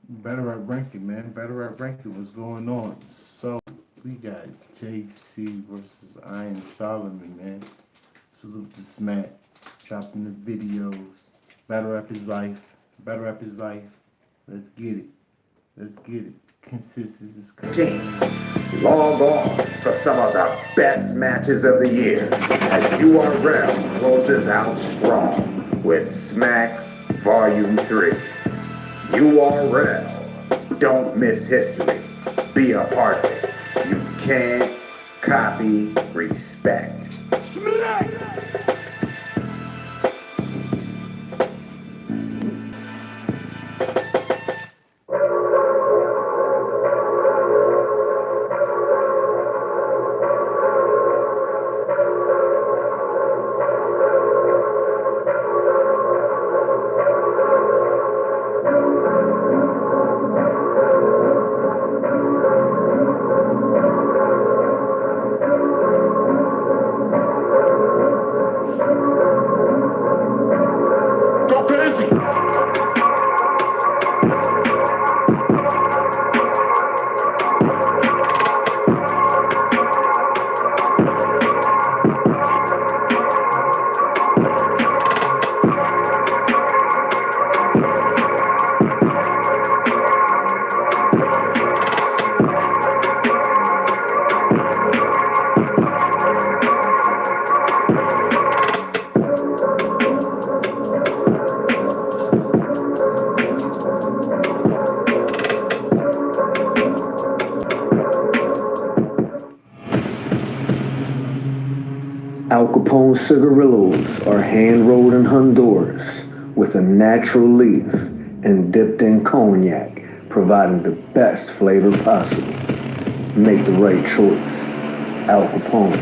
Better Rap Ranking, man. Better Rap Ranking, what's going on? So, we got JC versus Iron Solomon, man. Salute to Smack. Dropping the videos. Battle Rap is life. Battle Rap is life. Let's get it. Let's get it. Consistency is coming. Log on for some of the best matches of the year as URL closes out strong with Smack Volume 3. URL. Don't miss history. Be a part of it. You can't copy respect. Al Capone cigarillos are hand-rolled in Honduras with a natural leaf and dipped in cognac, providing the best flavor possible. Make the right choice. Al Capone.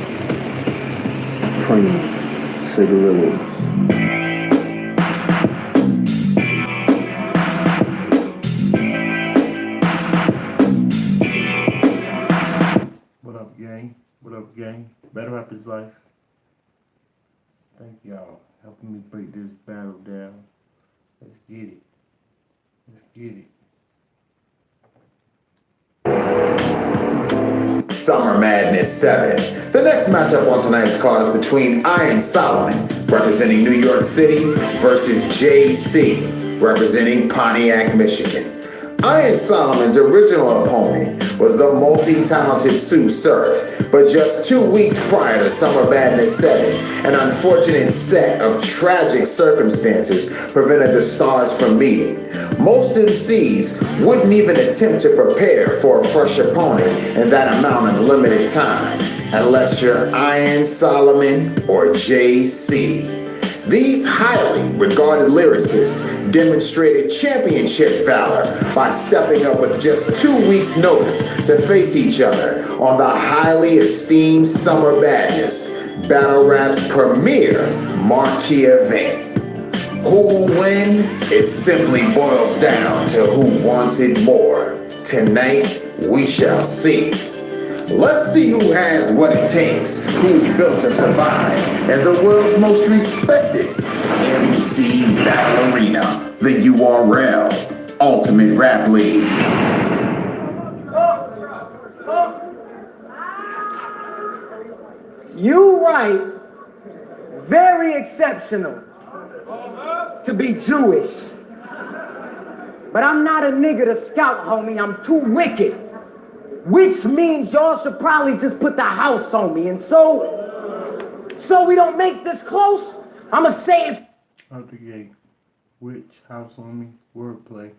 Premium cigarillos. What up, gang? What up, gang? Battle Rap is life. Thank y'all helping me break this battle down. Let's get it. Let's get it. Summer Madness 7. The next matchup on tonight's card is between Iron Solomon, representing New York City, versus JC, representing Pontiac, Michigan. Iron Solomon's original opponent was the multi-talented Sue Surf, but just 2 weeks prior to Summer Madness 7, an unfortunate set of tragic circumstances prevented the stars from meeting. Most MCs wouldn't even attempt to prepare for a fresh opponent in that amount of limited time, unless you're Iron Solomon or JC. These highly regarded lyricists demonstrated championship valor by stepping up with just 2 weeks' notice to face each other on the highly esteemed Summer Madness, Battle Rap's premier marquee event. Who will win? It simply boils down to who wants it more. Tonight, we shall see. Let's see who has what it takes, who's built to survive, and the world's most respected MC Battle Arena, the URL Ultimate Rap League. You right, very exceptional to be Jewish. But I'm not a nigga to scout, homie, I'm too wicked. Which means y'all should probably just put the house on me. And so we don't make this close, I'ma say it's out the gate. Which house on me? Wordplay.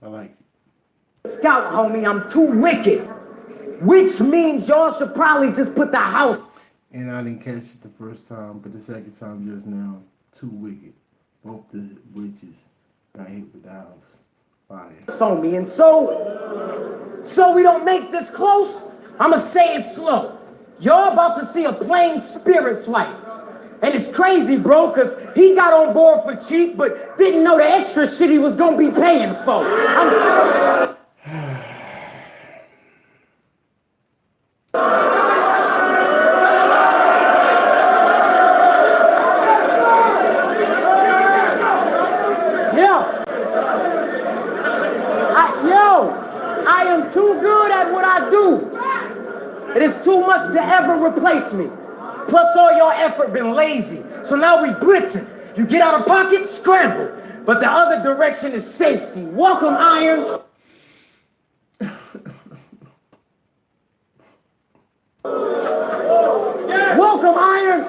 I like it. Scout, homie, I'm too wicked. Which means y'all should probably just put the house. And I didn't catch it the first time, but the second time just now, too wicked. Both the witches got hit with the house. Fire. On me. And so we don't make this close, I'ma say it slow. Y'all about to see a plane spirit flight. And it's crazy, bro, because he got on board for cheap, but didn't know the extra shit he was gonna be paying for. Yeah. It is too much to ever replace me. Plus all your effort been lazy. So now we blitzing. You get out of pocket, scramble. But the other direction is safety. Welcome, Iron. Welcome, Iron.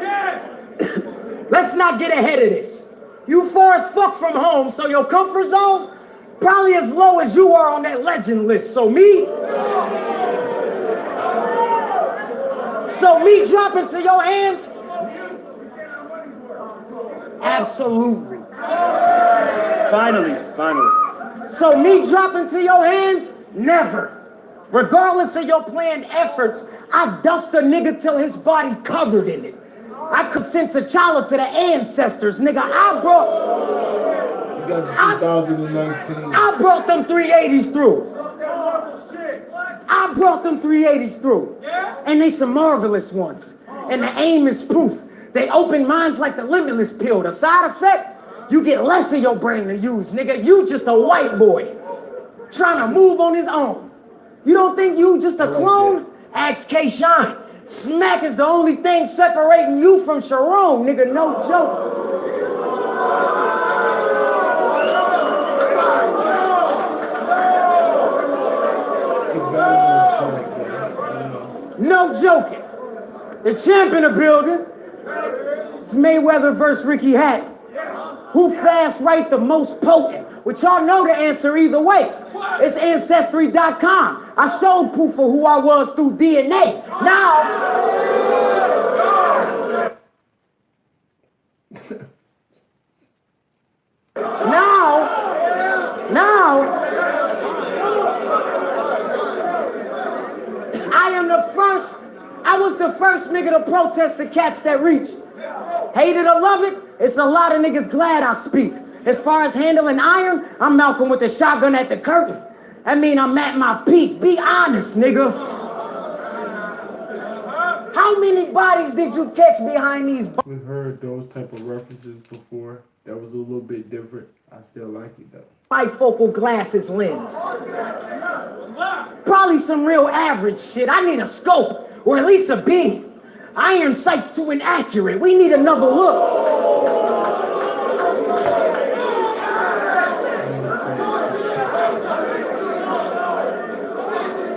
Let's not get ahead of this. You far as fuck from home, so your comfort zone probably as low as you are on that legend list. So me dropping to your hands? Absolutely. Finally. So me dropping to your hands? Never. Regardless of your planned efforts, I dust a nigga till his body covered in it. I could send T'Challa to the ancestors, nigga. I brought them 380s through. I brought them 380s through. And they some marvelous ones. And the aim is proof. They open minds like the limitless pill. The side effect, you get less of your brain to use, nigga. You just a white boy trying to move on his own. You don't think you just a clone? Ask K-Shine. Smack is the only thing separating you from Sharon, nigga. No joke. No joking. The champ in the building. It's Mayweather versus Ricky Hatton. Who fast right the most potent? Which y'all know the answer either way. It's Ancestry.com. I showed proof of who I was through DNA. Now, I was the first nigga to protest the cats that reached. Hate it or love it, it's a lot of niggas glad I speak. As far as handling iron, I'm Malcolm with the shotgun at the curtain. I mean, I'm at my peak. Be honest, nigga. How many bodies did you catch behind these? We've heard those type of references before. That was a little bit different. I still like it though. Bifocal glasses lens. Probably some real average shit. I need a scope, or at least a beam. Iron sight's too inaccurate. We need another look.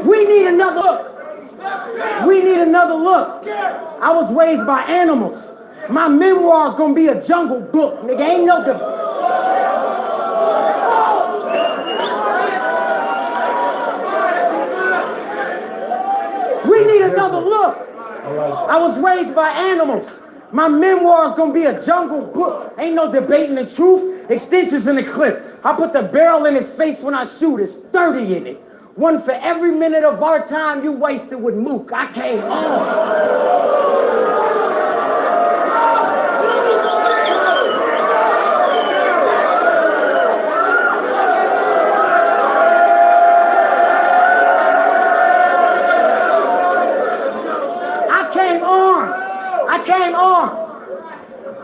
We need another look. I was raised by animals. My memoir's gonna be a jungle book, nigga. Ain't no We need another look. I was raised by animals. My memoir's gonna be a jungle book. Ain't no debating the truth. Extensions in the clip. I put the barrel in his face when I shoot. It's 30 in it. One for every minute of our time you wasted with Mook. I came on.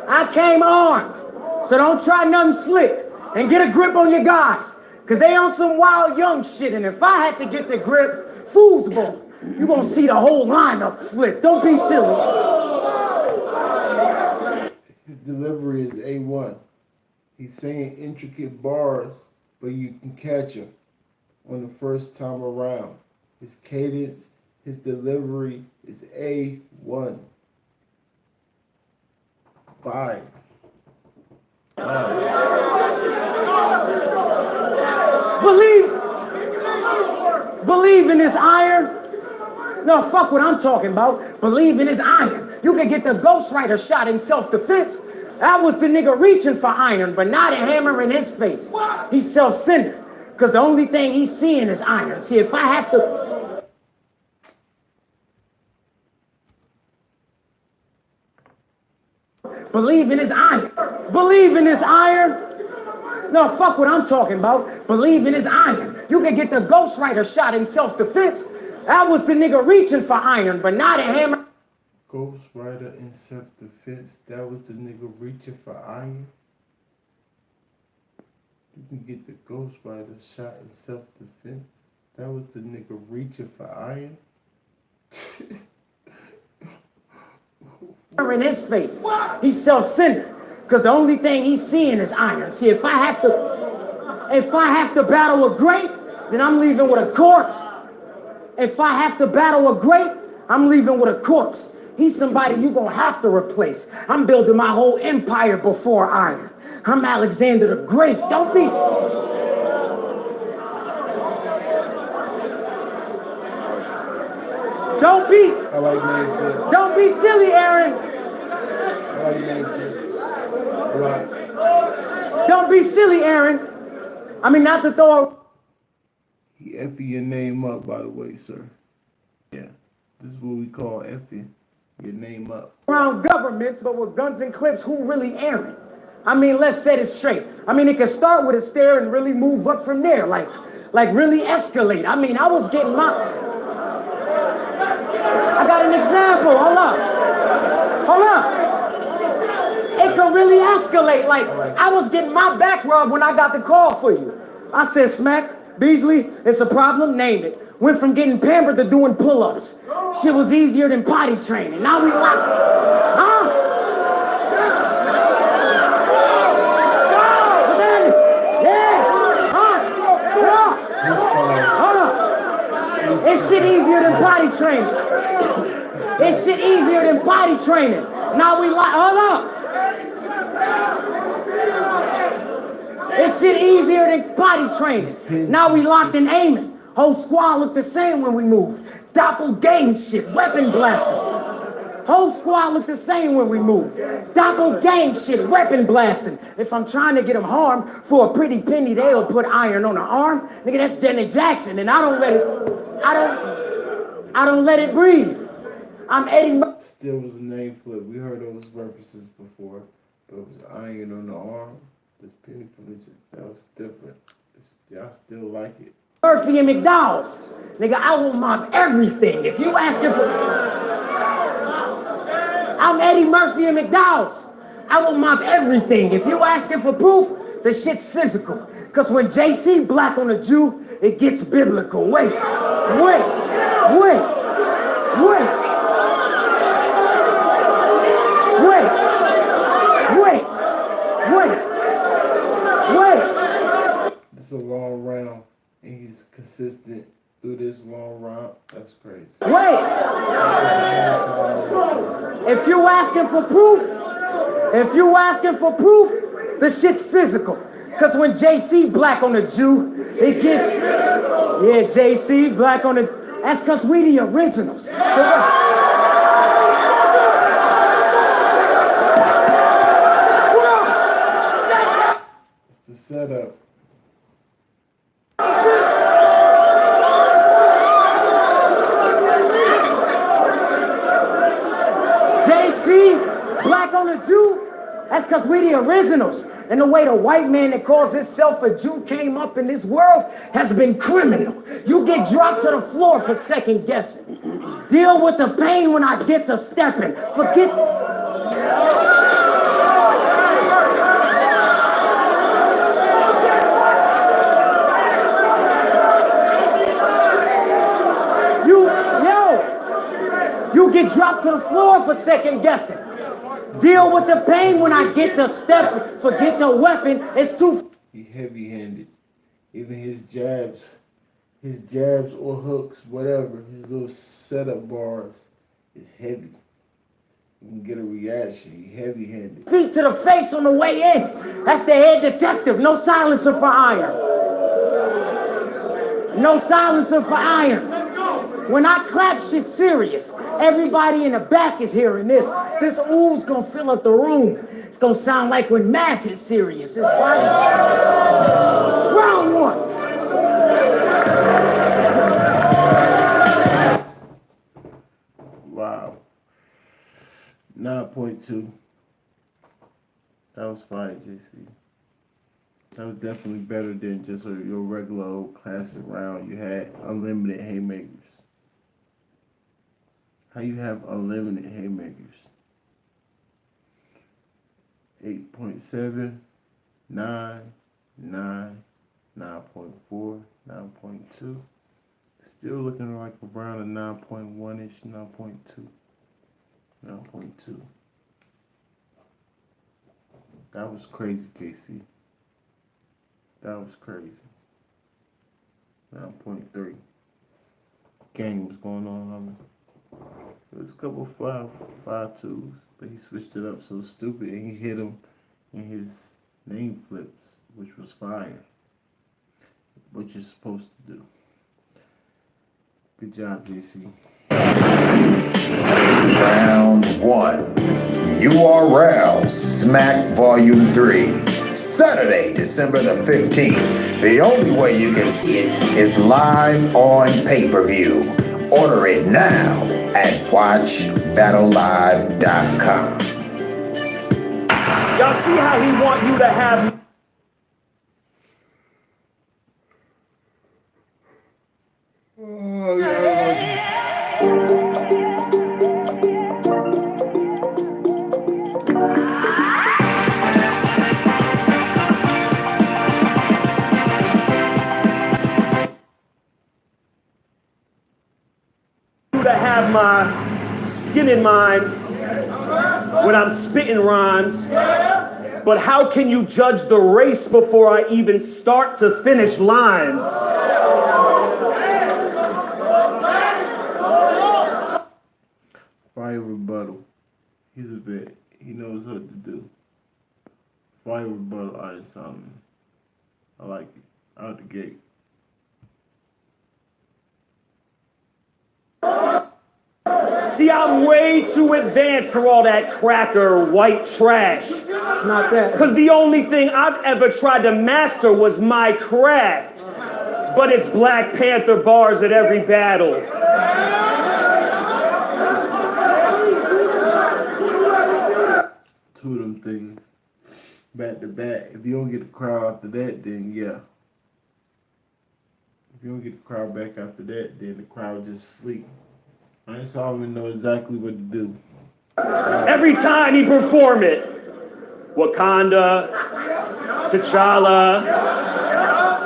I came armed. So don't try nothing slick. And get a grip on your guys. Because they on some wild young shit. And if I had to get the grip, foosball, you gonna see the whole lineup flip. Don't be silly. His delivery is A1. He's saying intricate bars, but you can catch him on the first time around. His cadence, his delivery is A1. 5. Believe in this iron. No, fuck what I'm talking about. Believe in his iron. You can get the ghostwriter shot in self-defense. That was the nigga reaching for iron, but not a hammer in his face. He's self-centered, because the only thing he's seeing is iron. See, if I have to... Believe in his iron. Believe in his iron. No, fuck what I'm talking about. Believe in his iron. You can get the ghostwriter shot in self-defense. That was the nigga reaching for iron, but not a hammer. Ghostwriter in self-defense. That was the nigga reaching for iron. You can get the ghostwriter shot in self-defense. That was the nigga reaching for iron. in his face. He's self-centered because the only thing he's seeing is iron. See, if I have to battle a great, then I'm leaving with a corpse. If I have to battle a great, I'm leaving with a corpse. He's somebody you're gonna have to replace. I'm building my whole empire before iron. I'm Alexander the Great. Don't be I like name Flip. don't be silly, Aaron. I like name Flip. Right. Don't be silly, Aaron. I mean, not to throw He effing your name up, by the way, sir. Yeah. This is what we call effing your name up. around governments, but with guns and clips, who really Aaron? I mean, let's set it straight. I mean, it can start with a stare and really move up from there, like really escalate. I mean, I was getting I got an example. Hold up. It could really escalate. Like, I was getting my back rubbed when I got the call for you. I said, Smack, Beasley, it's a problem, name it. Went from getting pampered to doing pull-ups. Shit was easier than potty training. Now we like, huh? What's happening? Yeah, hold up. It's shit easier than potty training. It's shit easier than potty training. Now we like, hold up. It's shit easier than potty training. Now we locked in aiming. Whole squad look the same when we move. Doppelgang shit, weapon blasting. Whole squad look the same when we move. Doppelgang shit, weapon blasting. If I'm trying to get them harmed for a pretty penny, they'll put iron on the arm. Nigga, that's Janet Jackson, and I don't let it breathe. I'm Eddie Still was a name Flip. We heard those references before, but it was iron on the arm. This penny from the that was different. I still like it. Murphy and McDowell's. Nigga, I will mob everything. If you asking for... I'm Eddie Murphy and McDowell's. I will mob everything. If you asking for proof, the shit's physical. Because when JC black on a Jew, it gets biblical. Wait. It's a long round, and he's consistent through this long round. That's crazy. Wait. If you asking for proof, the shit's physical. Because when JC black on a Jew, it gets... Yeah, JC black on a... That's because we the originals. It's the setup. JC, black on a Jew, that's because we the originals. And the way the white man that calls himself a Jew came up in this world has been criminal. You get dropped to the floor for second guessing. Deal with the pain when I get to stepping. Forget... You get dropped to the floor for second guessing. Deal with the pain when I get to step. Forget the weapon. It's too... He heavy-handed. Even his jabs or hooks, whatever, his little setup bars is heavy. You can get a reaction. He heavy-handed. Feet to the face on the way in. That's the head detective. No silencer for iron. No silencer for iron. When I clap shit serious, everybody in the back is hearing this. This ooh's gonna fill up the room. It's gonna sound like when math is serious. It's right. Round one. Wow. 9.2. That was fine, JC. That was definitely better than just your regular old classic round. You had unlimited haymakers. How you have unlimited haymakers? 8.7, 9, 9, 9.4, 9.2. Still looking like around a 9.1-ish, 9.2. 9.2. That was crazy, JC. That was crazy. 9.3. Gang, what's going on, homie? There was a couple 5.2s, but he switched it up so stupid and he hit him in his name flips, which was fire. What you're supposed to do. Good job, JC. Round 1. URL Smack Volume 3. Saturday, December the 15th. The only way you can see it is live on pay-per-view. Order it now at WatchBattleLive.com. Y'all see how he want you to have my skin in mind when I'm spitting rhymes, but how can you judge the race before I even start to finish lines? Fire rebuttal. He's a vet. He knows what to do. Fire rebuttal, Iron Solomon. I like it. Out the gate. See, I'm way too advanced for all that cracker white trash. It's not that. Because the only thing I've ever tried to master was my craft. But it's Black Panther bars at every battle. Two of them things. Back to back. If you don't get the crowd after that, then yeah. If you don't get the crowd back after that, then the crowd just sleep. Iron Solomon know exactly what to do. Every time he perform it, Wakanda, T'Challa,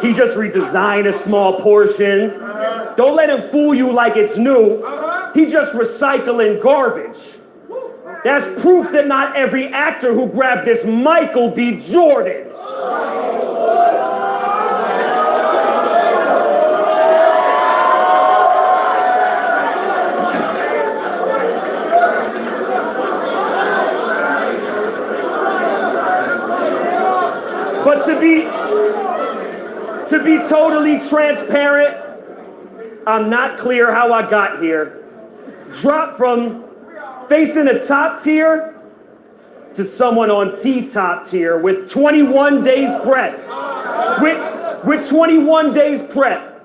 he just redesigned a small portion. Don't let him fool you like it's new. He just recycling garbage. That's proof that not every actor who grabbed this Michael B. Jordan. But to be totally transparent, I'm not clear how I got here. Dropped from facing a top tier to someone on T-top tier with 21 days prep. With 21 days prep,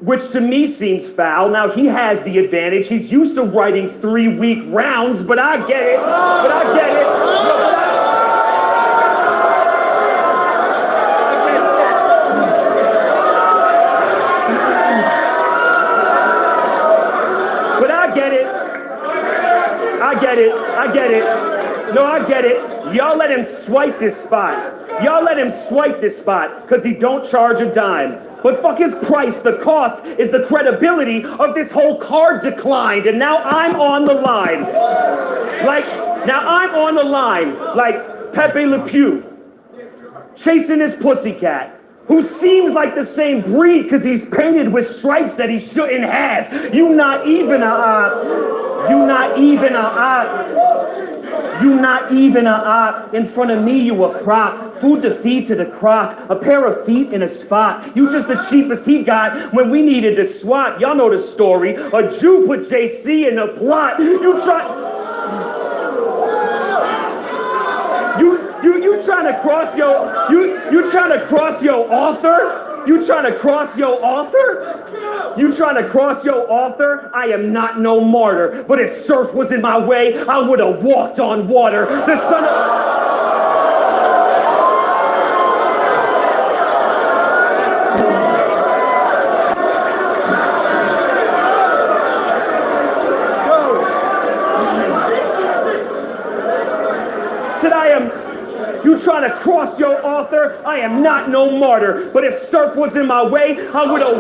which to me seems foul. Now he has the advantage. He's used to writing 3-week rounds, but I get it. I get it. No, I get it. Y'all let him swipe this spot. Because he don't charge a dime. But fuck his price. The cost is the credibility of this whole card declined. And now I'm on the line. Like Pepe Le Pew. Chasing his pussycat. Who seems like the same breed because he's painted with stripes that he shouldn't have. You not even a op. In front of me, you a prop. Food to feed to the croc. A pair of feet in a spot. You just the cheapest he got when we needed to swap. Y'all know the story. A Jew put JC in the plot. You trying to cross your author? I am not no martyr, but if surf was in my way, I would have walked on water. The son of... Said I am... You try trying to cross your author. I am not no martyr, but if surf was in my way, I would have.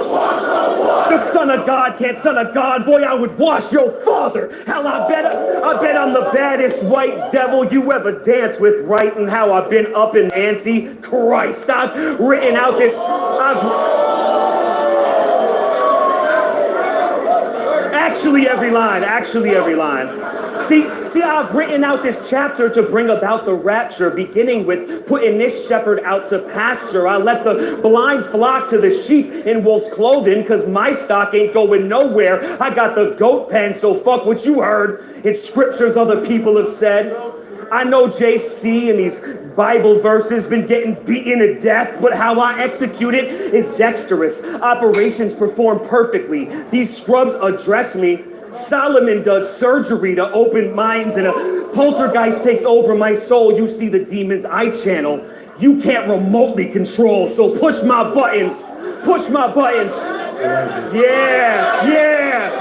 The son of God can't son of God, boy, I would wash your father. Hell, I bet I'm the baddest white devil you ever danced with, right? And how I've been up in ante. Christ, I've written out this. Actually, every line. See, I've written out this chapter to bring about the rapture, beginning with putting this shepherd out to pasture. I let the blind flock to the sheep in wolf's clothing, cause my stock ain't going nowhere. I got the goat pen, so fuck what you heard. It's scriptures other people have said. I know JC and these Bible verses been getting beaten to death, but how I execute it is dexterous. Operations perform perfectly. These scrubs address me. Solomon does surgery to open minds, and a poltergeist takes over my soul. You see the demons I channel. You can't remotely control, so push my buttons. Push my buttons. Yeah.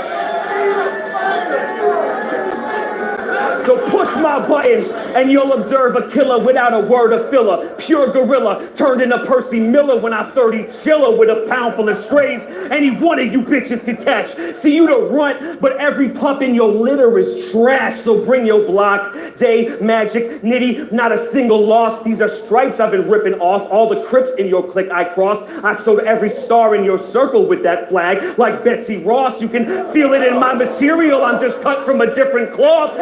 So push my buttons and you'll observe a killer without a word of filler. Pure gorilla turned into Percy Miller when I 30 chiller with a pound full of strays. Any one of you bitches can catch. See you to runt, but every pup in your litter is trash. So bring your block. Day, Magic, Nitty, not a single loss. These are stripes I've been ripping off. All the Crips in your clique I cross. I sewed every star in your circle with that flag. Like Betsy Ross, you can feel it in my material. I'm just cut from a different cloth.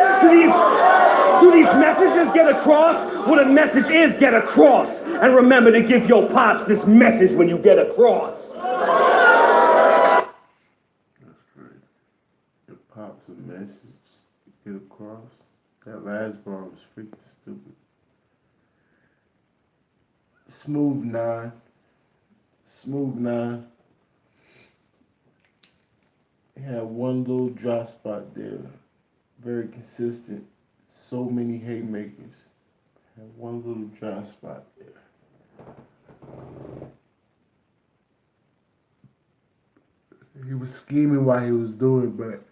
Do these messages get across? What a message is get across. And remember to give your pops this message when you get across. That's great. Your pops a message get across. That last bar was freaking stupid. Smooth nine. He had one little dry spot there. Very consistent. So many haymakers. Had one little dry spot there. He was scheming while he was doing, but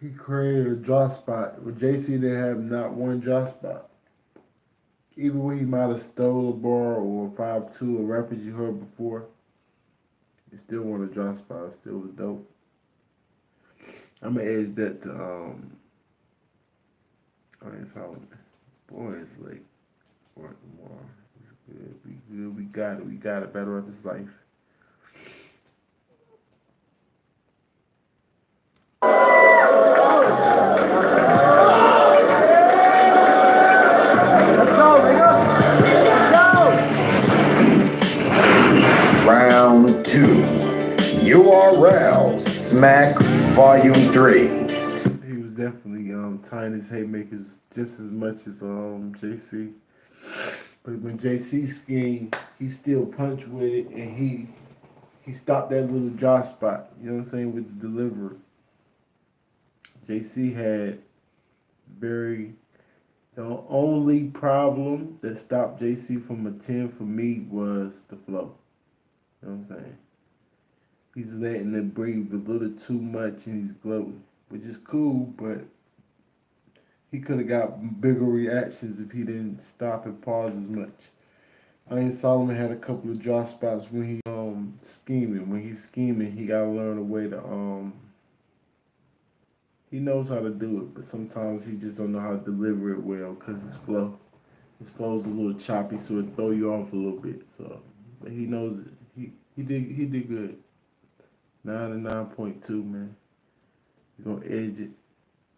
he created a dry spot. With JC, they have not one dry spot. Even when he might have stole a bar or a 5-2, a reference you heard before, he still wanted a dry spot. It still was dope. I'm gonna edge that to Iron Solomon. Boy, it's like working more. It's good. We good. We got it. We got it. Better up his life. Let's go, nigga. Let's go. Round 2. URL Smack Volume 3. He was definitely tying his haymakers just as much as JC. But when JC schemed, he still punched with it, and he stopped that little dry spot. You know what I'm saying, with the delivery. JC had the only problem that stopped JC from a 10 for me was the flow. You know what I'm saying? He's letting it breathe a little too much and he's gloating, which is cool, but he could have got bigger reactions if he didn't stop and pause as much. Iron Solomon had a couple of dry spots when he scheming. When he's scheming, he gotta learn a way to he knows how to do it, but sometimes he just don't know how to deliver it well because his flow's a little choppy, so it throw you off a little bit. So, but he knows it. He did good. 9 and 9.2, man. You're gonna edge it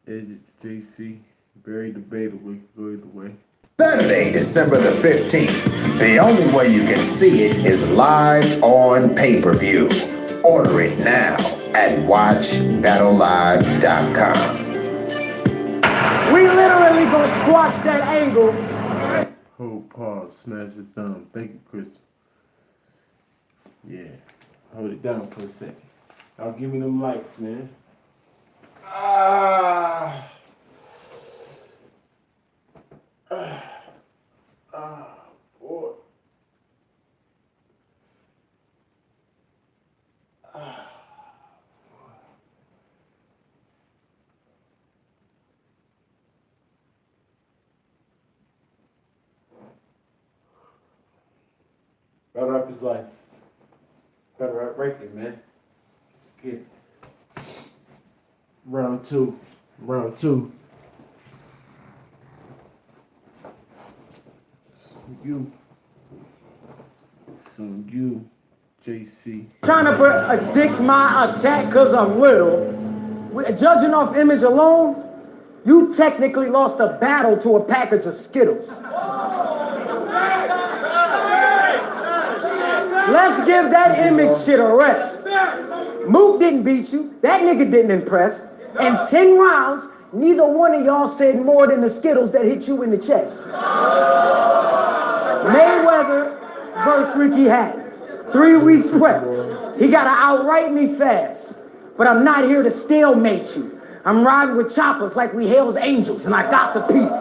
to JC. Very debatable. It could go either way. Saturday, December the 15th. The only way you can see it is live on pay-per-view. Order it now at watchbattlelive.com. We literally gonna squash that angle. Hold pause. Smash his thumb. Thank you, Crystal. Yeah. Hold it down for a second. I'll give me them likes, man. Boy. Battle rap is life. Battle rap breaking, man. Let's get it. Round two. Round two. So you, JC. Trying to predict my attack because I'm little. Judging off image alone, you technically lost a battle to a package of Skittles. Let's give that image shit a rest. Mook didn't beat you. That nigga didn't impress. In 10 rounds, neither one of y'all said more than the Skittles that hit you in the chest. Mayweather versus Ricky Hatton. 3 weeks prep. He gotta outright me fast. But I'm not here to stalemate you. I'm riding with choppers like we Hell's Angels, and I got the piece.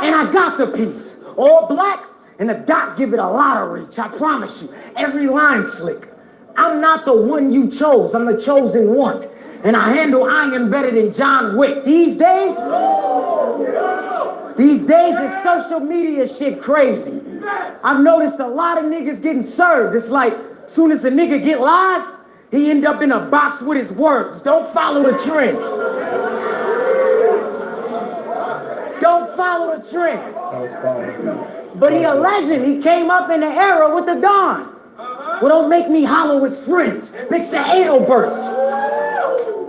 And I got the piece. All black, and the dot give it a lot of reach. I promise you, every line slick. I'm not the one you chose, I'm the chosen one. And I handle iron better than John Wick. These days is social media shit crazy. I've noticed a lot of niggas getting served. It's like, soon as a nigga get live, he end up in a box with his words. Don't follow the trend. Don't follow the trend. But he a legend. He came up in the era with the Don. Well, don't make me hollow his friends. Bitch, the anal burst.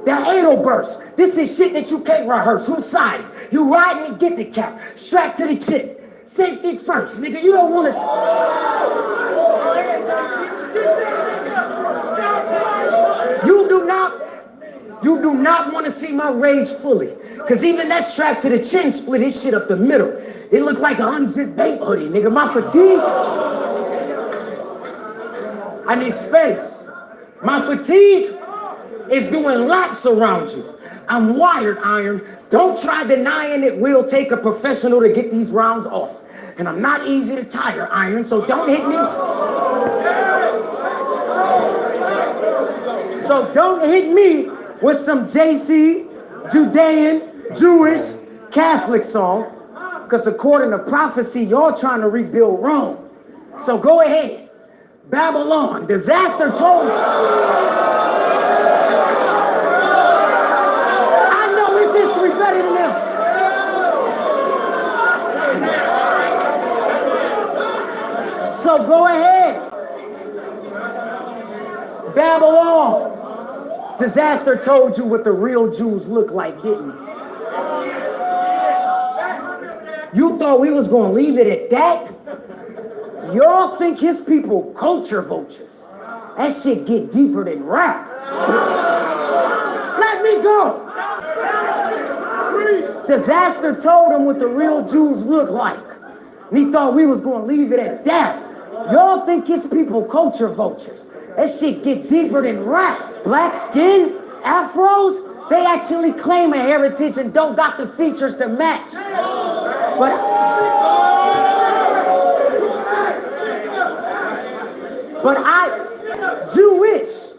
The anal burst. This is shit that you can't rehearse. Who's siding? You riding and get the cap. Strapped to the chick. Safety first, nigga. You don't want to... You do not want to see my rage fully. Because even that strap to the chin split his shit up the middle. It looked like an unzipped vape hoodie, nigga. My fatigue... I need space. My fatigue is doing laps around you. I'm wired, Iron. Don't try denying it will take a professional to get these rounds off. And I'm not easy to tire, Iron, so don't hit me. So don't hit me with some JC, Judean, Jewish, Catholic song. Because according to prophecy, y'all trying to rebuild Rome. So go ahead. Babylon, disaster told me. I know his history better than them. So go ahead. Babylon. Disaster told you what the real Jews look like, didn't he? You thought we was gonna leave it at that? Y'all think his people culture vultures. That shit get deeper than rap. Let me go. Disaster told him what the real Jews look like. And he thought we was gonna leave it at that. Y'all think his people culture vultures. That shit get deeper than rap. Black skin, afros, they actually claim a heritage and don't got the features to match. But Jewish,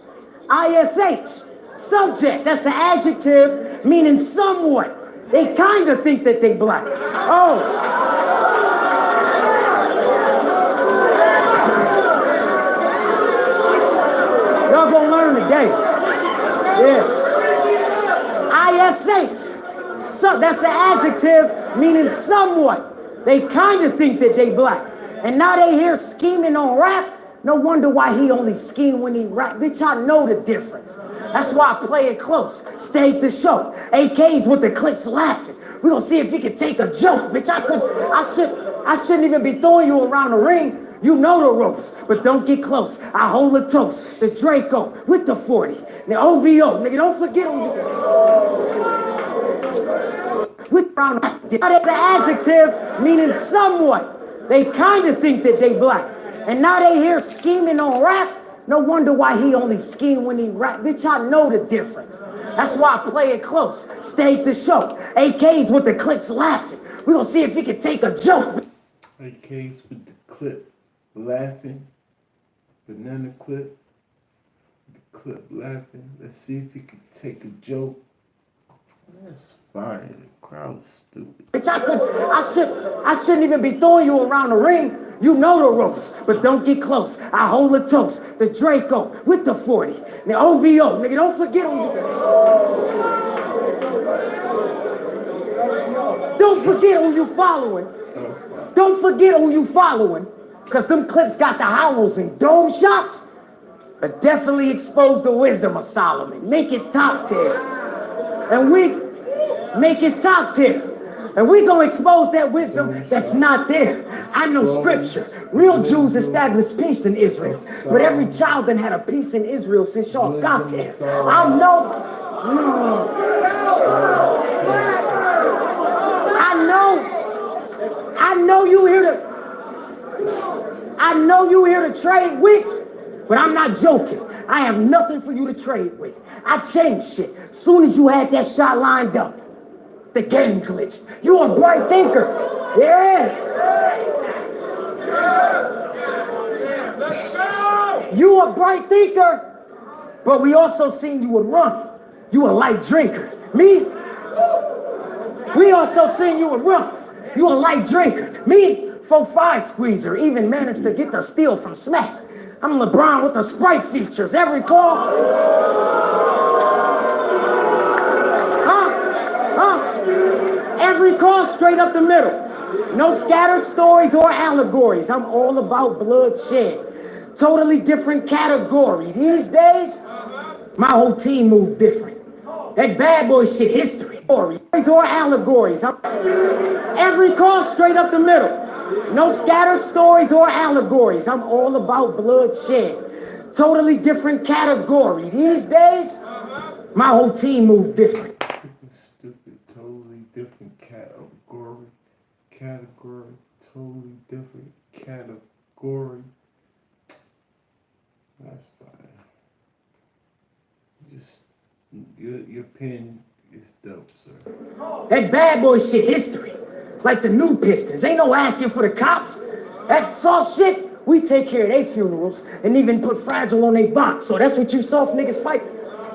ISH, subject, that's an adjective meaning somewhat. They kind of think that they black. Oh. Y'all gonna learn today. Yeah. ISH, that's an adjective meaning somewhat. They kind of think that they black. And now they here scheming on rap. No wonder why he only scheme when he rap. Bitch, I know the difference. That's why I play it close. Stage the show. AKs with the clips laughing. We gonna see if he can take a joke. Bitch, I shouldn't even be throwing you around the ring. You know the ropes, but don't get close. I hold a toast. The Draco with the 40. The OVO. Nigga, don't forget him. With round. That's an adjective meaning somewhat. They kind of think that they black. And now they here scheming on rap. No wonder why he only scheme when he rap. Bitch, I know the difference. That's why I play it close. Stage the show. AKs with the clips laughing. We gonna see if he can take a joke. AKs with the clip laughing. Banana clip. The clip laughing. Let's see if he can take a joke. That's fire. The crowd's stupid. Bitch, I shouldn't even be throwing you around the ring. You know the ropes, but don't get close. I hold a toast. The Draco with the 40. The OVO, nigga, don't forget who you. Don't forget who you following. Don't forget who you following. Cause them clips got the hollows and dome shots. But definitely expose the wisdom of Solomon. Make his top tier. And we make his top tier. And we gonna expose that wisdom that's not there. I know scripture. Real Jews established peace in Israel. But every child done had a peace in Israel since y'all got there. I know you here to trade with, but I'm not joking. I have nothing for you to trade with. I changed shit. Soon as you had that shot lined up, the game glitched. You a bright thinker. Yeah. You a bright thinker, but we also seen you would run. You a light drinker. Me? We also seen you would run. You a light drinker. Me? 4-5 squeezer. Even managed to get the steal from Smack. I'm LeBron with the Sprite features. Every call. Every call straight up the middle. No scattered stories or allegories. I'm all about bloodshed. Totally different category. These days, my whole team move different. That bad boy shit history. Or allegories. Every call straight up the middle. No scattered stories or allegories. I'm all about bloodshed. Totally different category. These days, my whole team move different. Stupid, totally different category. Totally different category. That's fine. Just your pen is dope, sir. That bad boy shit history. Like the new Pistons. Ain't no asking for the cops. That soft shit, we take care of their funerals and even put Fragile on their box. So that's what you soft niggas fight.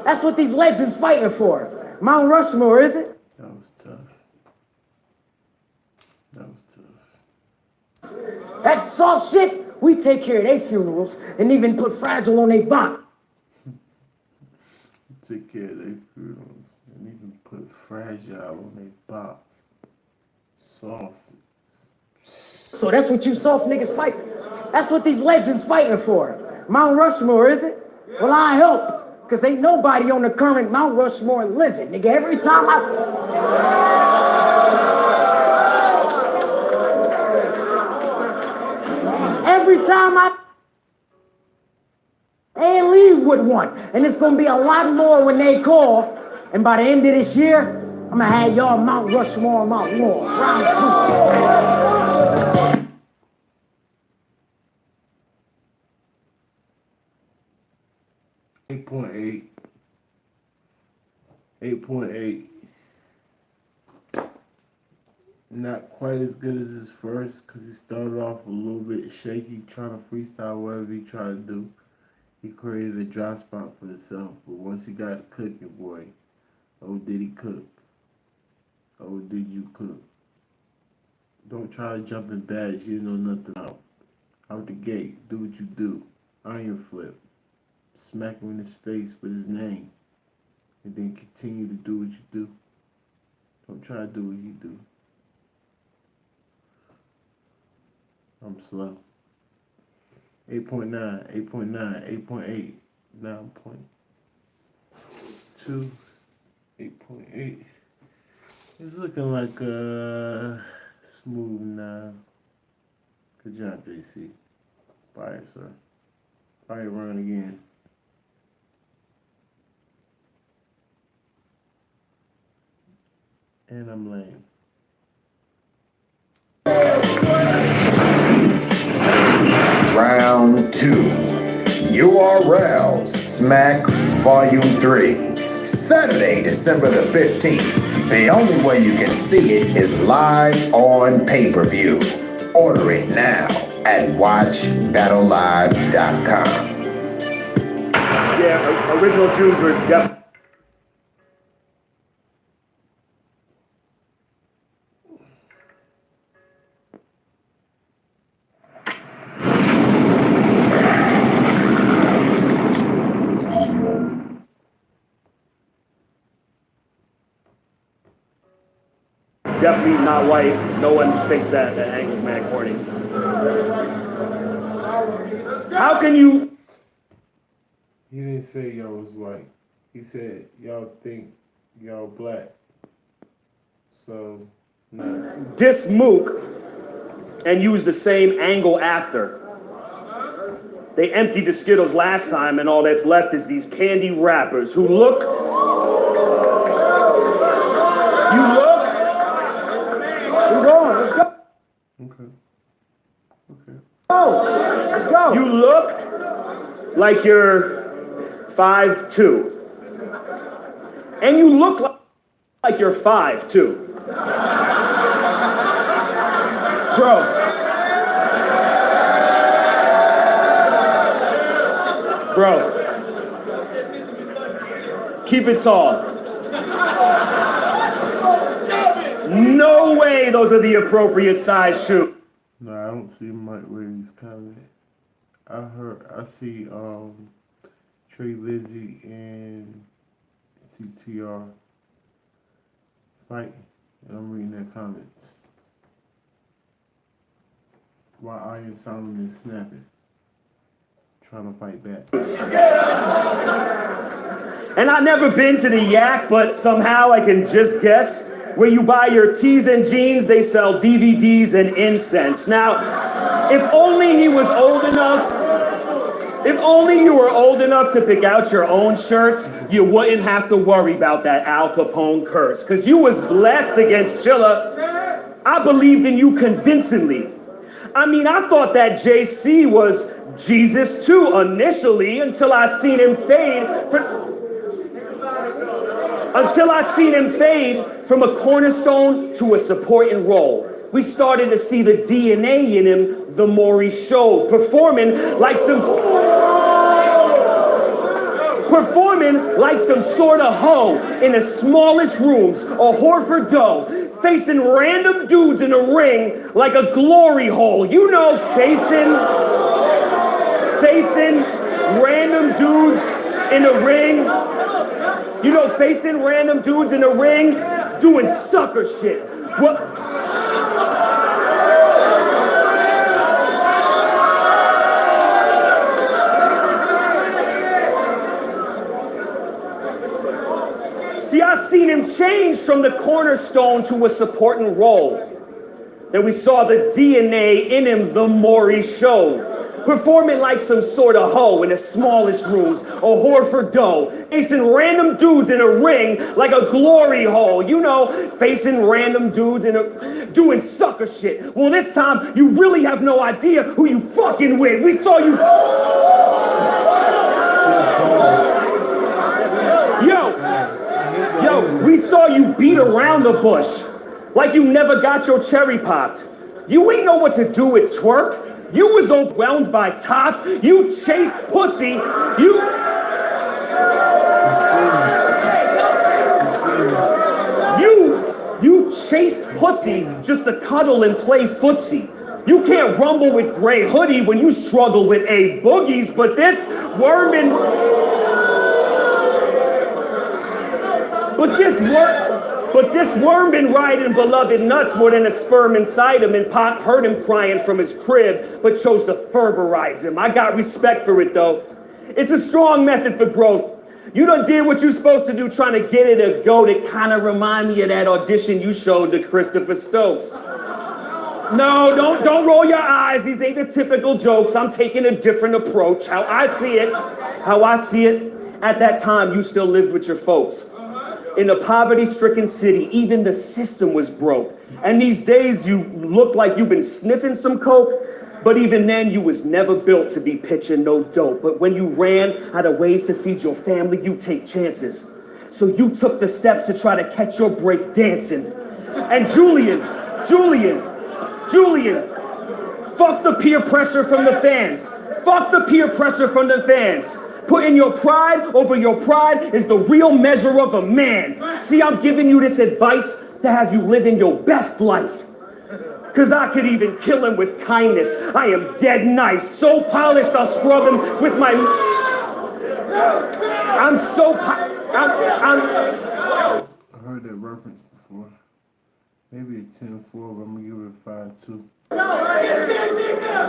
That's what these legends fighting for. Mount Rushmore, is it? That was tough. That soft shit, we take care of their funerals and even put Fragile on their box. Take care of their funerals and even put Fragile on their box. Soft. So that's what you soft niggas fight. That's what these legends fighting for. Mount Rushmore, is it? Well, I help. Cause ain't nobody on the current Mount Rushmore living, nigga. Every time I ain't leave with one. And it's gonna be a lot more when they call. And by the end of this year, I'm gonna have y'all Mount Rushmore, Mount War. Round 2. 8.8. 8.8. Not quite as good as his first, because he started off a little bit shaky, trying to freestyle whatever he tried to do. He created a dry spot for himself, but once he got it cooking, boy, oh, did he cook? Oh, did you cook? Don't try to jump in bags you know nothing about. Out the gate, do what you do. Iron flip. Smack him in his face with his name. And then continue to do what you do. Don't try to do what you do. I'm slow. 8.9, 8.9, 8.8, 9.2, 8.8. It's looking like smooth now. Good job, JC. Fire, sir. Fire run again. And I'm lame. Round 2. URL Smack Volume 3. Saturday, December the 15th. The only way you can see it is live on pay-per-view. Order it now at watchbattlelive.com. Yeah, original Jews were definitely definitely not white. No one thinks that angle's mad corny. How can you? He didn't say y'all was white. He said y'all think y'all black. So, no. Diss Mook and use the same angle after. They emptied the Skittles last time, and all that's left is these candy wrappers who look. You look. We're going. Let's go. Okay. Okay. Oh, let's go. You look like you're 5'2", and you look like you're 5'2". Bro, keep it tall. No way those are the appropriate size shoes. No, I don't see Mike Wade's comment. I see Trey Lizzy and CTR fighting, and I'm reading their comments. While Iron Solomon is snapping, trying to fight back. And I've never been to the Yak, but somehow I can just guess. Where you buy your tees and jeans, they sell DVDs and incense. Now, if only he was old enough. If only you were old enough to pick out your own shirts, you wouldn't have to worry about that Al Capone curse. Because you was blessed against Chilla. I believed in you convincingly. I mean, I thought that JC was Jesus too initially until I seen him fade from a cornerstone to a supporting role. We started to see the DNA in him the more he showed, performing like some sort of hoe in the smallest rooms, a Horford dough, facing random dudes in a ring like a glory hole. You know, facing random dudes in a ring. You know, facing random dudes in a ring doing sucker shit. What? See, I seen him change from the cornerstone to a supporting role. And we saw the DNA in him the more he showed. Performing like some sort of hoe in the smallest rooms, a Horford dough, facing random dudes in a ring like a glory hole. You know, facing random dudes doing sucker shit. Well, this time, you really have no idea who you fucking with. We saw you... Yo, we saw you beat around the bush like you never got your cherry popped. You ain't know what to do with twerk. You was overwhelmed by top. You chased pussy. You chased pussy just to cuddle and play footsie. You can't rumble with Gray Hoodie when you struggle with A Boogies, but this worm been riding beloved nuts more than a sperm inside him, and Pop heard him crying from his crib, but chose to ferberize him. I got respect for it, though. It's a strong method for growth. You done did what you're supposed to do trying to get it a go that kind of remind me of that audition you showed to Christopher Stokes. No, don't roll your eyes. These ain't the typical jokes. I'm taking a different approach. How I see it, at that time, you still lived with your folks. In a poverty-stricken city, even the system was broke. And these days, you look like you've been sniffing some coke, but even then, you was never built to be pitching no dope. But when you ran out of ways to feed your family, you take chances. So you took the steps to try to catch your break dancing. And Julian, fuck the peer pressure from the fans. Fuck the peer pressure from the fans. Putting your pride over your pride is the real measure of a man. See, I'm giving you this advice to have you living your best life. Cause I could even kill him with kindness. I am dead nice, so polished I'll scrub him with my... I heard that reference before. maybe a 10-4, but I'm gonna give it a 5-2.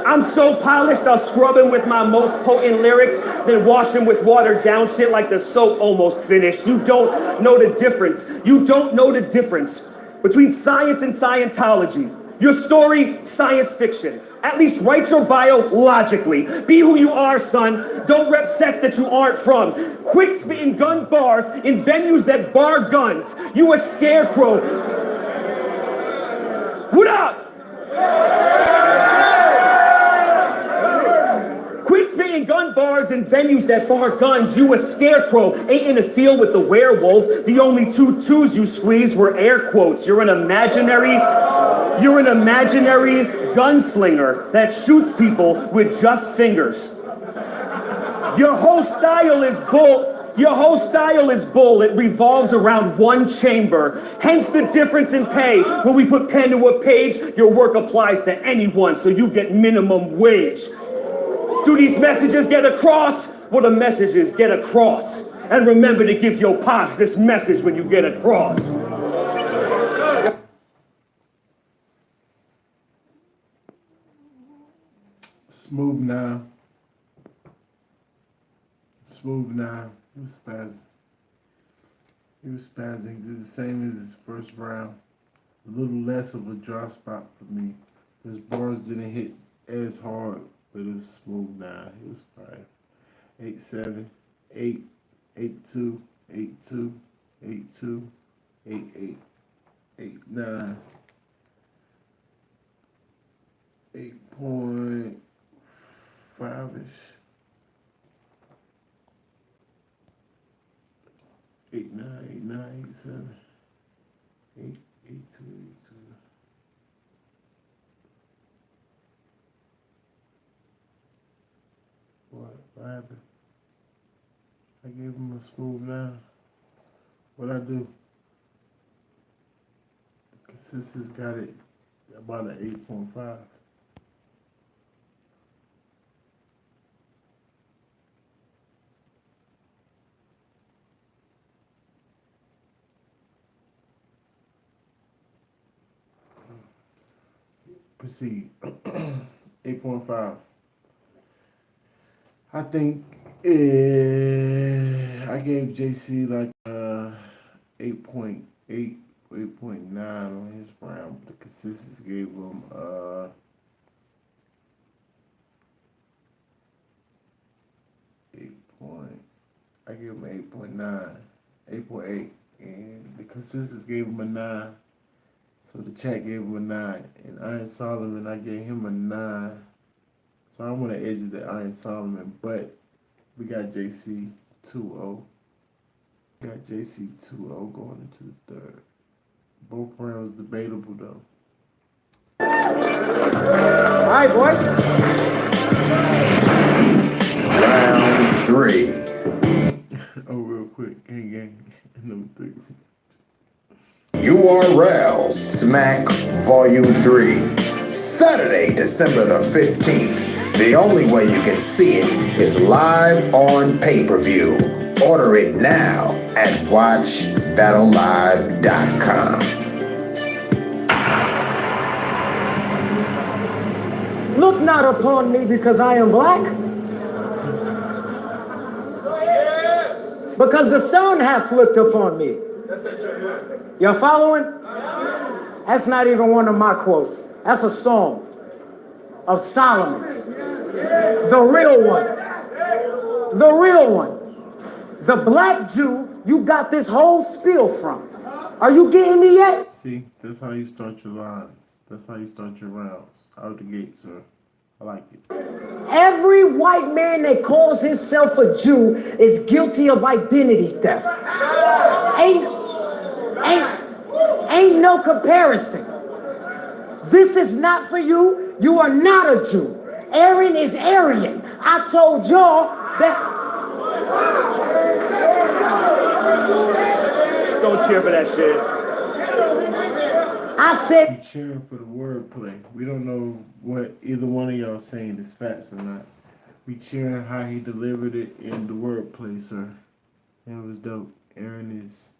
I'm so polished, I'll scrub him with my most potent lyrics, then wash him with watered down shit like the soap almost finished. You don't know the difference. You don't know the difference between science and Scientology. Your story, science fiction. At least write your bio logically. Be who you are, son. Don't rep sex that you aren't from. Quit spitting gun bars in venues that bar guns. You a scarecrow. What up? Quit spitting gun bars in venues that bar guns. You a scarecrow. Ain't in the field with the werewolves. The only two twos you squeezed were air quotes. You're an imaginary gunslinger that shoots people with just fingers. Your whole style is bull. Your whole style is bull. It revolves around one chamber. Hence the difference in pay. When we put pen to a page, your work applies to anyone, so you get minimum wage. Do these messages get across? Well, the messages get across. And remember to give your pops this message when you get across. Smooth 9. Smooth 9. He was spazzing. He was spazzing. Did the same as his first round. A little less of a dry spot for me. His bars didn't hit as hard, but it was smooth 9. It was fine. 8-7, 8, 8-2, 8-2, 8-2, 8-8, 8-9, 8.5-ish. 8-9, 8-9, 8-7, 8, 8-2, 8-2. What happened? I gave him a smooth 9. What'd I do? The consensus got it about an 8.5. Proceed. 8.5. I think I gave JC like 8.8, 8.9 on his round. The consensus gave him 8 point. I gave him 8.9, 8.8, and the consensus gave him a 9. So the chat gave him a 9, and Iron Solomon, I gave him a 9. So I'm on the edge of the Iron Solomon, but we got JC 2-0. We got JC 2-0 going into the third. Both rounds debatable though. All right, boy. Round 3. Oh, real quick, gang, number 3. URL Smack Volume 3. Saturday, December the 15th. The only way you can see it is live on pay-per-view. Order it now at watchbattlelive.com. Look not upon me because I am black, because the sun hath looked upon me. Y'all following? That's not even one of my quotes. That's a song of Solomon's. The real one. The real one. The black Jew you got this whole spiel from. Are you getting me yet? See, that's how you start your lines. That's how you start your rounds. Out the gate, sir. I like it. Every white man that calls himself a Jew is guilty of identity theft. Ain't no comparison. This is not for you. You are not a Jew. Aaron is Aryan. I told y'all that. Don't cheer for that shit. I said. We cheering for the wordplay. We don't know what either one of y'all saying is facts or not. We cheering how he delivered it in the wordplay, sir. It was dope. Aaron is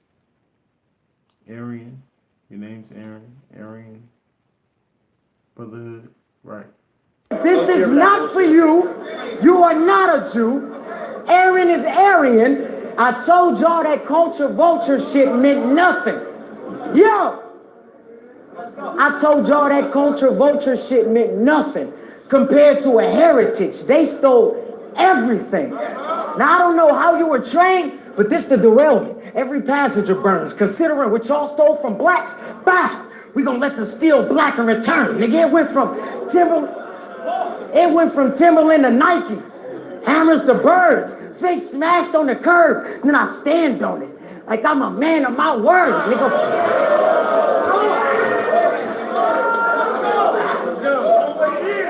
Aryan. Your name's Aaron. Aaron Brotherhood, right? This is not for you. You are not a Jew. Aaron is Aryan. I told y'all that culture vulture shit meant nothing. Yo! I told y'all that culture vulture shit meant nothing compared to a heritage. They stole everything. Now, I don't know how you were trained, but this the derailment. Every passenger burns. Considering what y'all stole from blacks, bah! We gonna let the steal black in return. Nigga, it went from Timberland to Nike. Hammers to birds. Face smashed on the curb. Then I stand on it. Like I'm a man of my word, nigga.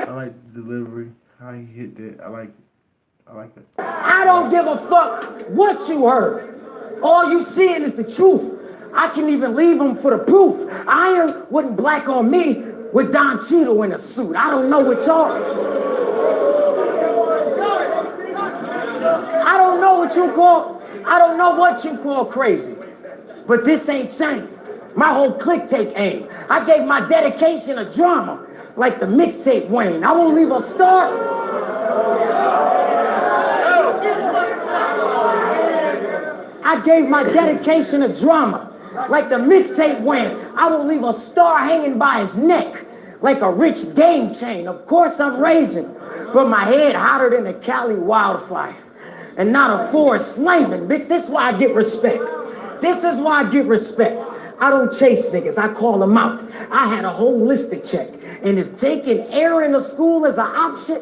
I like the delivery, how he hit that. I like it. I don't give a fuck what you heard. All you seeing is the truth. I can even leave them for the proof. Iron wouldn't black on me with Don Cheadle in a suit. I don't know what y'all... I don't know what you call crazy. But this ain't sane. My whole clique take aim. I gave my dedication a drama, like the mixtape Wayne. I won't leave a star. I gave my dedication a drama, like the mixtape Wayne. I will leave a star hanging by his neck, like a rich game chain. Of course I'm raging, but my head hotter than a Cali wildfire. And not a forest flaming, bitch. This is why I get respect. This is why I get respect. I don't chase niggas, I call them out. I had a holistic check. And if taking Aaron to school is an option,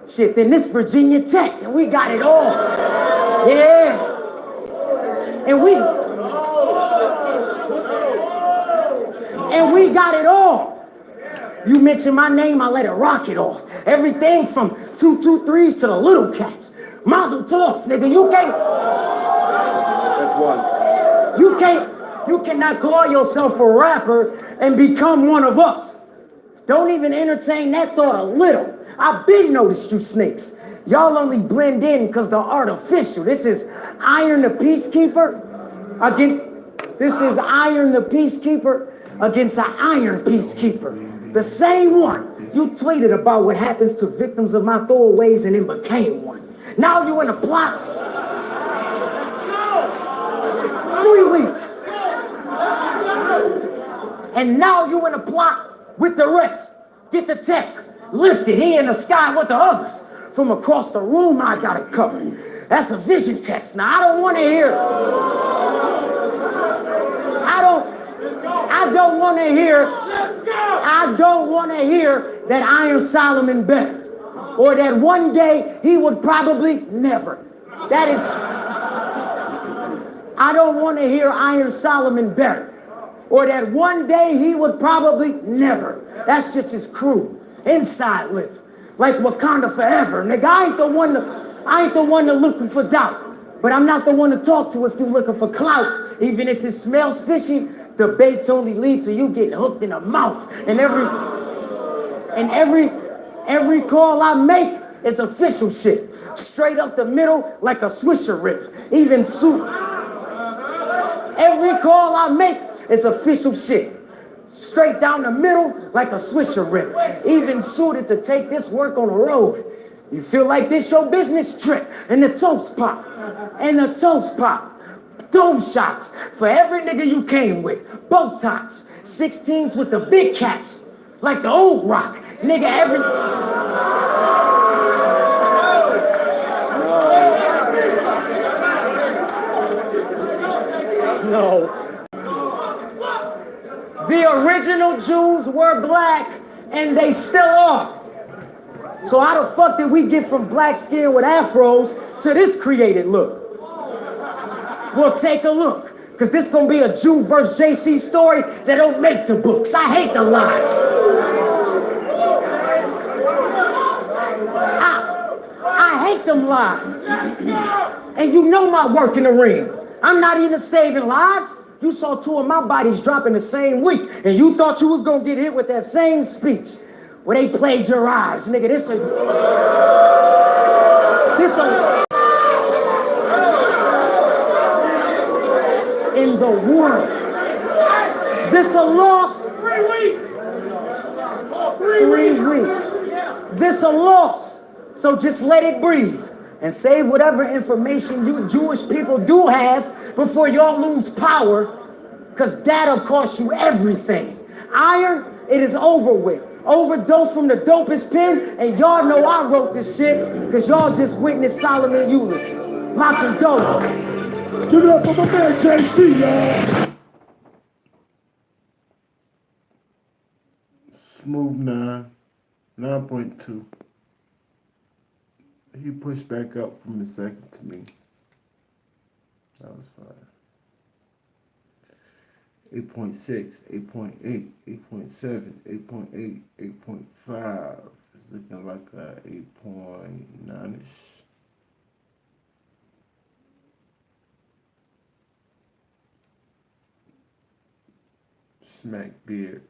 shit, then this Virginia Tech, and we got it all. Yeah. And we got it all. You mention my name, I let it rocket off. Everything from 223s to the little caps. Mazel tov, nigga, you can't. That's one. You cannot call yourself a rapper and become one of us. Don't even entertain that thought a little. I've been noticed you snakes. Y'all only blend in because they're artificial. This is Iron the Peacekeeper against an iron peacekeeper. The same one. You tweeted about what happens to victims of my throwaways and then became one. Now you in a plot. 3 weeks. And now you in a plot with the rest. Get the tech. Lift it. He in the sky with the others. From across the room, I got it covered. That's a vision test. Now, I don't want to hear. I don't want to hear that Iron Solomon better. Or that one day he would probably never. I don't want to hear Iron Solomon better. Or that one day he would probably never. That's just his crew. Inside lip. Like Wakanda forever. Nigga, I ain't the one to looking for doubt. But I'm not the one to talk to if you looking for clout. Even if it smells fishy, debates only lead to you getting hooked in the mouth. And every call I make is official shit. Straight up the middle like a Swisher rip. Even suit. Every call I make is official shit. Straight down the middle like a Swisher rip. Even suited to take this work on the road. You feel like this your business trip. And the toast pop. Dome shots for every nigga you came with. Bow ties. 16s with the big caps. Like the old rock. Nigga, every... No. The original Jews were black, and they still are. So how the fuck did we get from black skin with afros to this created look? Well, take a look, because this gonna be a Jew versus JC story that don't make the books. I hate the lie. I hate them lies. And you know my work in the ring. I'm not even saving lives. You saw 2 of my bodies drop in the same week, and you thought you was gonna get hit with that same speech. Well, they plagiarized, nigga. This in the world. This a loss. 3 weeks. 3 weeks. This a loss. So just let it breathe and save whatever information you Jewish people do have before y'all lose power, because that'll cost you everything. Iron, it is over with. Overdose from the dopest pen, and y'all know I wrote this shit because y'all just witnessed Solomon eulogy. My condolences. Give it up for my man JC, y'all. Smooth 9.2. He pushed back up from the second to me. That was fine. 8.6, 8.8, 8.7, 8.8, 8.5. It's looking like a 8.9-ish. Smack beard.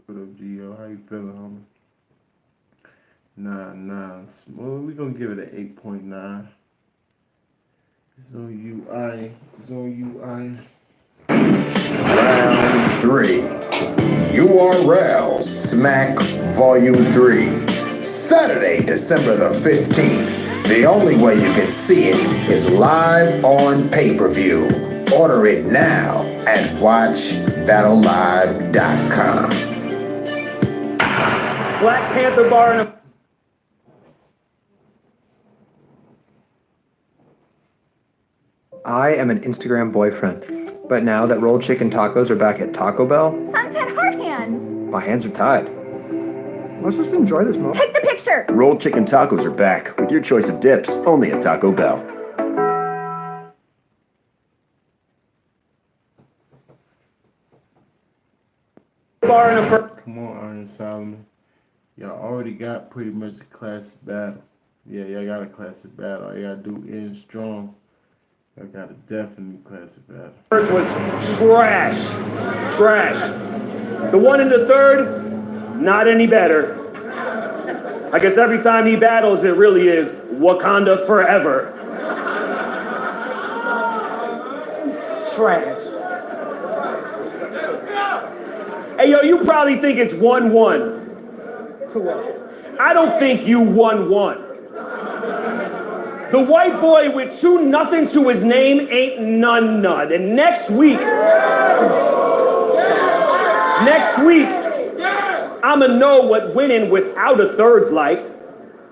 What up, Gio? How you feeling, homie? Nah. Smooth. We're gonna give it an 8.9. It's on you, Iron. It's on you, Iron. Round 3. URL Smack Volume 3. Saturday, December the 15th. The only way you can see it is live on pay-per-view. Order it now at WatchBattleLive.com. Black Panther bar and a I am an Instagram boyfriend, but now that rolled chicken tacos are back at Taco Bell, Sunset hard hands. my hands are tied. Let's just enjoy this moment. Take the picture. Rolled chicken tacos are back with your choice of dips, only at Taco Bell. bar and a Come on, Iron Solomon. Y'all already got pretty much a classic battle. Yeah, y'all got a classic battle. All you gotta do end strong. Y'all got a definite classic battle. first was trash. The one in the third, not any better. I guess every time he battles, it really is Wakanda forever. Trash. Hey, yo, you probably think it's 1-1. To what? I don't think you 1-1. The white boy with 2-0 to his name ain't none. And next week, I'ma know what winning without a third's like.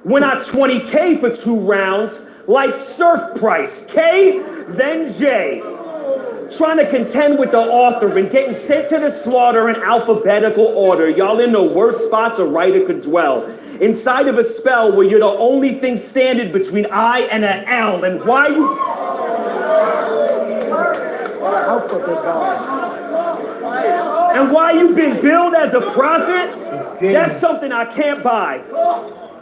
When I 20K for 2 rounds, like Surf Price, K, then J. Trying to contend with the author and getting sent to the slaughter in alphabetical order. Y'all in the worst spots a writer could dwell. Inside of a spell where you're the only thing standing between I and an L. And why you... And why you been billed as a prophet? That's something I can't buy.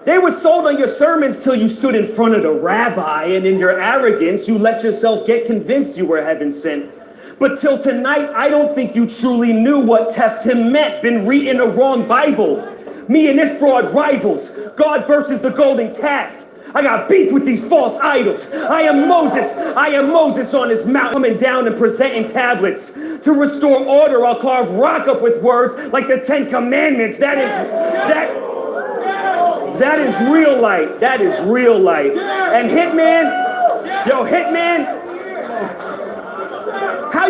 They were sold on your sermons till you stood in front of the rabbi, and in your arrogance, you let yourself get convinced you were heaven sent. But till tonight, I don't think you truly knew what test him meant. Been reading the wrong Bible. Me and this fraud rivals. God versus the golden calf. I got beef with these false idols. I am Moses on this mountain, coming down and presenting tablets. To restore order, I'll carve rock up with words like the 10 Commandments. That is real light. That is real light. And Hitman, how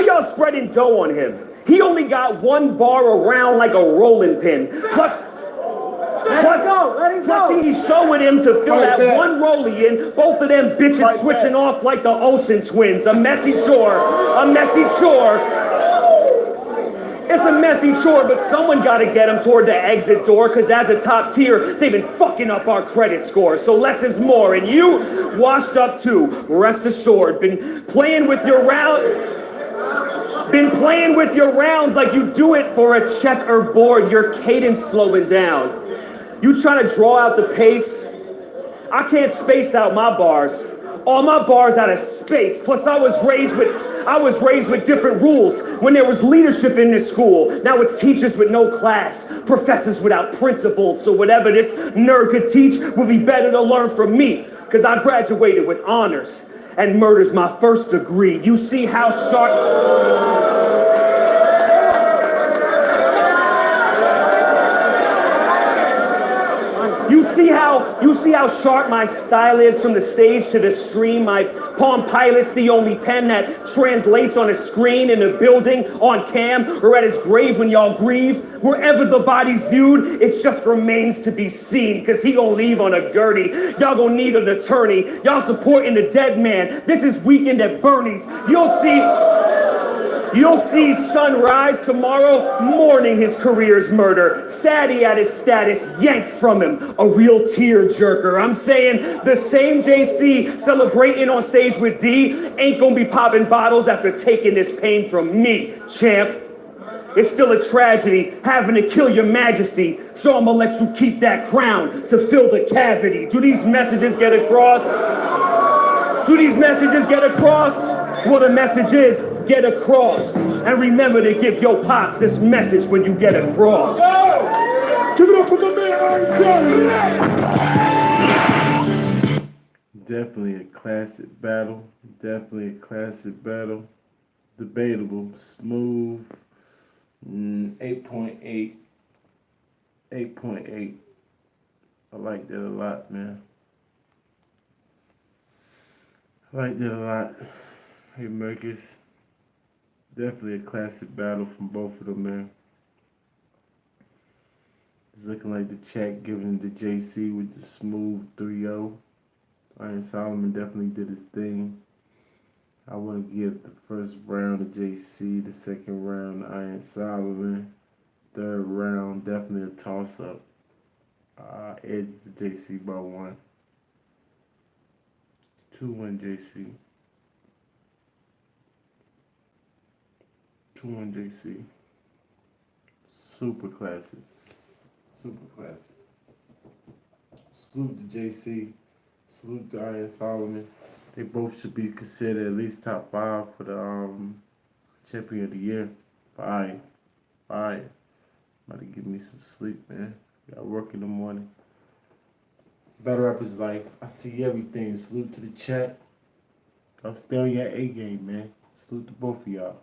y'all spreading dough on him? He only got 1 bar around like a rolling pin. Plus he's showing him to fill that 1 rollie in. Both of them bitches switching off like the Olsen twins. A messy chore. It's a messy chore, but someone got to get them toward the exit door, because as a top tier, they've been fucking up our credit score. So less is more, and you washed up too. Rest assured, been playing with your rounds like you do it for a checkerboard. Your cadence slowing down. You trying to draw out the pace? I can't space out my bars. All my bars out of space. Plus I was raised with different rules when there was leadership in this school. Now it's teachers with no class, professors without principles. So whatever this nerd could teach would be better to learn from me, because I graduated with honors. and murder's my first degree. You see how sharp... You see how sharp my style is from the stage to the stream. My Palm Pilot's the only pen that translates on a screen in a building, on cam, or at his grave when y'all grieve. Wherever the body's viewed, it just remains to be seen, cause he gon' leave on a gurney. Y'all gon' need an attorney. Y'all supporting the dead man. This is Weekend at Bernie's. You'll see sunrise tomorrow morning, his career's murder. Saddy at his status, yanked from him, a real tearjerker. I'm saying the same JC celebrating on stage with D ain't gonna be popping bottles after taking this pain from me, champ. It's still a tragedy having to kill your majesty, so I'm gonna let you keep that crown to fill the cavity. Do these messages get across? Do these messages get across? Well, the message is, get across. And remember to give your pops this message when you get across. Give it up for my man, Iron Solomon. Definitely a classic battle. Definitely a classic battle. Debatable. Smooth. 8.8. 8.8. I like that a lot, man. I like that a lot. Hey, Marcus. Definitely a classic battle from both of them, man. It's looking like the chat giving it to JC with the smooth 3-0. Iron Solomon definitely did his thing. I want to give the first round to JC, the second round to Iron Solomon, third round definitely a toss-up. Edge to JC by 1. 2-1 JC. 2-1 JC. Super classic. Super classic. Salute to JC. Salute to Iron Solomon. They both should be considered at least top 5 for the champion of the year. Fire. Fire. About to give me some sleep, man. Got work in the morning. Battle Rappers Life. I see everything. Salute to the chat. Y'all stay on your A game, man. Salute to both of y'all.